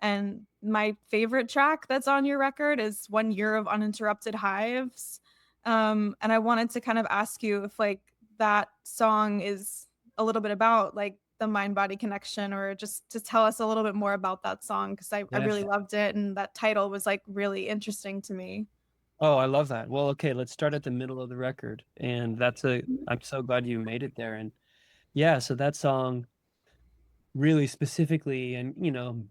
And my favorite track that's on your record is 1 Year of Uninterrupted Hives. And I wanted to kind of ask you if like that song is a little bit about like the mind body connection, or just to tell us a little bit more about that song, because I Yeah. really loved it and that title was like really interesting to me. Oh, I love that. Well, okay, let's start at the middle of the record. And I'm so glad you made it there. And yeah, so that song really specifically and,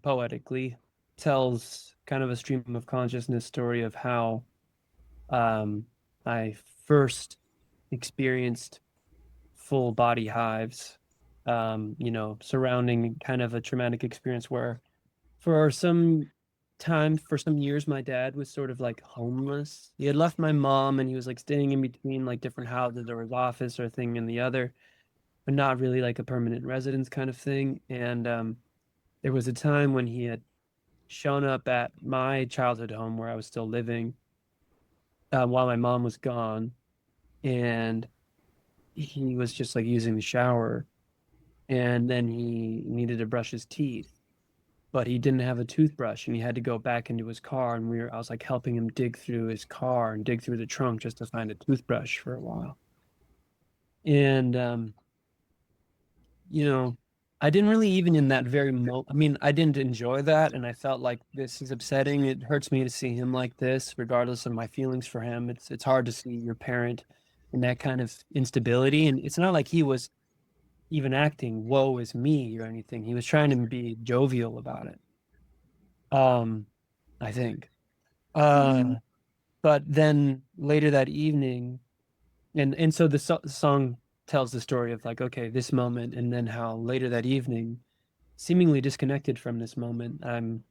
poetically tells kind of a stream of consciousness story of how um, I first experienced full body hives, surrounding kind of a traumatic experience where for some years, my dad was sort of like homeless. He had left my mom and he was like staying in between like different houses or his office or a thing and the other, but not really like a permanent residence kind of thing. And there was a time when he had shown up at my childhood home where I was still living while my mom was gone. And he was just like using the shower. And then he needed to brush his teeth, but he didn't have a toothbrush and he had to go back into his car. And I was like helping him dig through his car and dig through the trunk just to find a toothbrush for a while. And, you know, I didn't really even in that very moment, I mean, I didn't enjoy that. And I felt like this is upsetting. It hurts me to see him like this, regardless of my feelings for him. It's hard to see your parent in that kind of instability. And it's not like he was even acting woe is me or anything. He was trying to be jovial about it. Um, I think. Mhm. Uh, but then later that evening, and so the song tells the story of like, okay, this moment, and then how later that evening, seemingly disconnected from this moment, I'm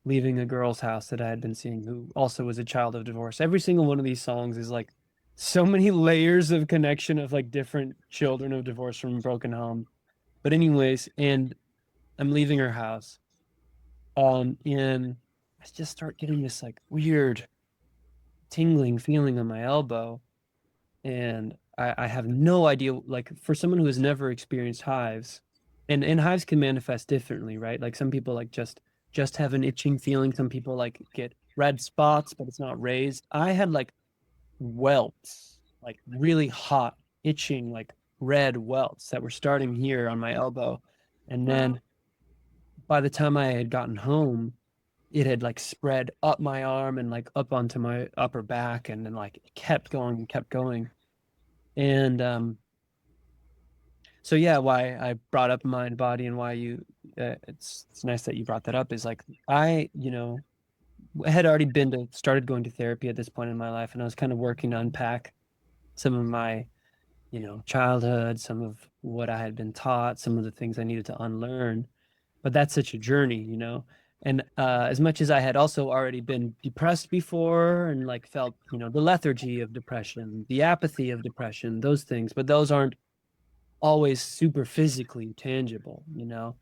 leaving a girl's house that I had been seeing who also was a child of divorce. Every single one of these songs is like so many layers of connection of like different children of divorce from a broken home. But anyways, and I'm leaving her house. And I just start getting this like weird tingling feeling on my elbow. And I have no idea, like for someone who has never experienced hives, and hives can manifest differently, right? Like some people like just have an itching feeling. Some people like get red spots, but it's not raised. I had like welts, like really hot, itching, like red welts that were starting here on my elbow. And Wow. then by the time I had gotten home, it had like spread up my arm and like up onto my upper back and then like it kept going and kept going. And so yeah, why I brought up mind, body, and why you it's nice that you brought that up is like I had already started going to therapy at this point in my life, and I was kind of working to unpack some of my childhood, some of what I had been taught, some of the things I needed to unlearn. But that's such a journey, you know. And as much as I had also already been depressed before and like felt, the lethargy of depression, the apathy of depression, those things, but those aren't always super physically tangible, you know.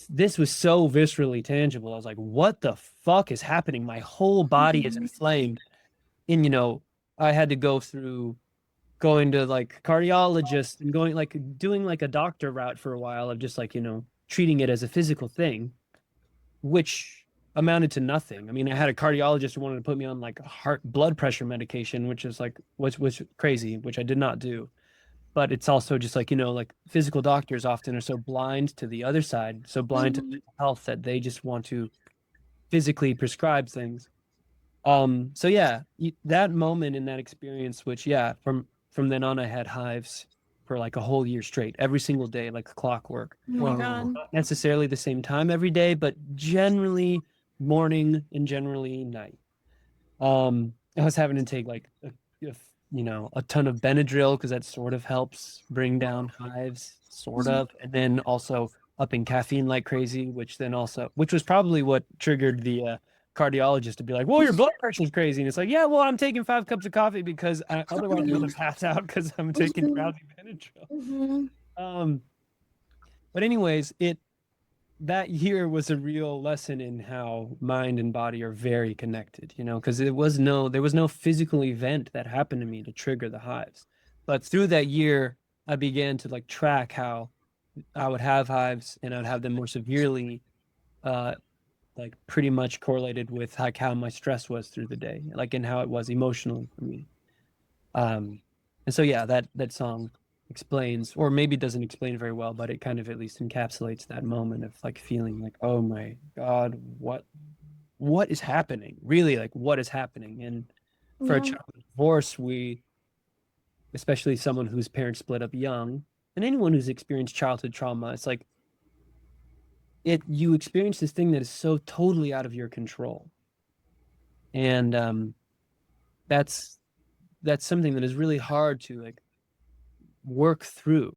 This was so viscerally tangible. I was like, what the fuck is happening? My whole body is Mhm. inflamed. And, I had to go through going to like cardiologists and going like doing like a doctor route for a while of just like, treating it as a physical thing, which amounted to nothing. I mean, I had a cardiologist who wanted to put me on like heart blood pressure medication, which is like was crazy, which I did not do. But it's also just like, like physical doctors often are so blind to the other side, so blind to Mhm. mental health that they just want to physically prescribe things. So yeah, that moment in that experience, which yeah, from then on I had hives for like a whole year straight, every single day, like clockwork. Oh my God. Not necessarily the same time every day, but generally morning and generally night. I was having to take like a ton of Benadryl because that sort of helps bring down hives, sort Mhm. of, and then also upping caffeine like crazy, which was probably what triggered the cardiologist to be like, "Well, your blood pressure is crazy," and it's like, "Yeah, well, I'm taking 5 cups of coffee because otherwise I'm gonna pass out because I'm taking Mhm. drowsy Benadryl." Mhm. Um, but anyways, it that year was a real lesson in how mind and body are very connected, because there was no physical event that happened to me to trigger the hives. But through that year, I began to like track how I would have hives and I'd have them more severely uh like pretty much correlated with like how my stress was through the day, like and how it was emotionally for me. Um, and so yeah, that song explains, or maybe doesn't explain very well, but it kind of at least encapsulates that moment of like feeling like, oh my God, what is happening? Really, like what is happening? And for a Yeah. child divorce, especially someone whose parents split up young, and anyone who's experienced childhood trauma, it's like you experience this thing that is so totally out of your control. And that's that's something that is really hard to like work through.